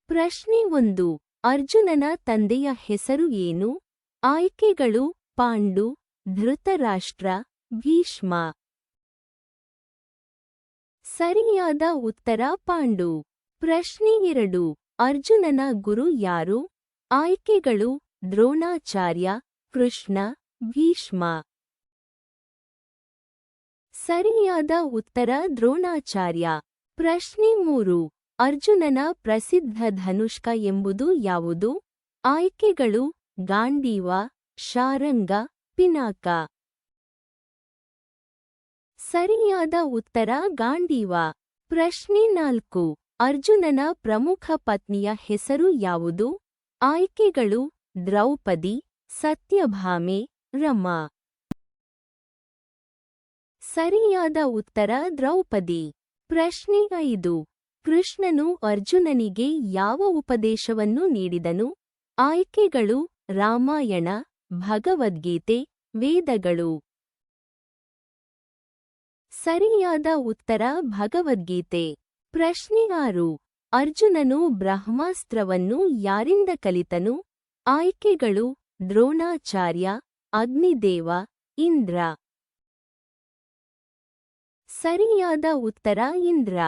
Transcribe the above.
ಪ್ರಶ್ನೆ 1. ಅರ್ಜುನನ ತಂದೆಯ ಹೆಸರು ಏನು? ಆಯ್ಕೆಗಳು ಪಾಂಡು, ಧೃತರಾಷ್ಟ್ರ, ಭೀಷ್ಮ. ಸರಿಯಾದ ಉತ್ತರ ಪಾಂಡು. ಪ್ರಶ್ನೆ 2. ಅರ್ಜುನನ ಗುರು ಯಾರು? ಆಯ್ಕೆಗಳು ದ್ರೋಣಾಚಾರ್ಯ, ಕೃಷ್ಣ, ಭೀಷ್ಮ. ಸರಿಯಾದ ಉತ್ತರ ದ್ರೋಣಾಚಾರ್ಯ. ಪ್ರಶ್ನೆ 3. ಅರ್ಜುನನ ಪ್ರಸಿದ್ಧ ಧನುಷ್ಕ ಎಂಬುದು ಯಾವುದು? ಆಯ್ಕೆಗಳು ಗಾಂಡೀವ, ಶಾರಂಗ, ಪಿನಾಕ. ಸರಿಯಾದ ಉತ್ತರ ಗಾಂಡೀವ. ಪ್ರಶ್ನೆ 4. ಅರ್ಜುನನ ಪ್ರಮುಖ ಪತ್ನಿಯ ಹೆಸರು ಯಾವುದು? ಆಯ್ಕೆಗಳು ದ್ರೌಪದಿ, ಸತ್ಯಭಾಮೆ, ರಮಾ. ಸರಿಯಾದ ಉತ್ತರ ದ್ರೌಪದಿ. ಪ್ರಶ್ನೆ 5. ಕೃಷ್ಣನು ಅರ್ಜುನನಿಗೆ ಯಾವ ಉಪದೇಶವನ್ನು ನೀಡಿದನು? ಆಯ್ಕೆಗಳು ರಾಮಾಯಣ, ಭಗವದ್ಗೀತೆ, ವೇದಗಳು. ಸರಿಯಾದ ಉತ್ತರ ಭಗವದ್ಗೀತೆ. ಪ್ರಶ್ನೆ 6. ಅರ್ಜುನನು ಬ್ರಹ್ಮಾಸ್ತ್ರವನ್ನು ಯಾರಿಂದ ಕಲಿತನು? ಆಯ್ಕೆಗಳು ದ್ರೋಣಾಚಾರ್ಯ, ಅಗ್ನಿದೇವ, ಇಂದ್ರ. ಸರಿಯಾದ ಉತ್ತರ ಇಂದ್ರ.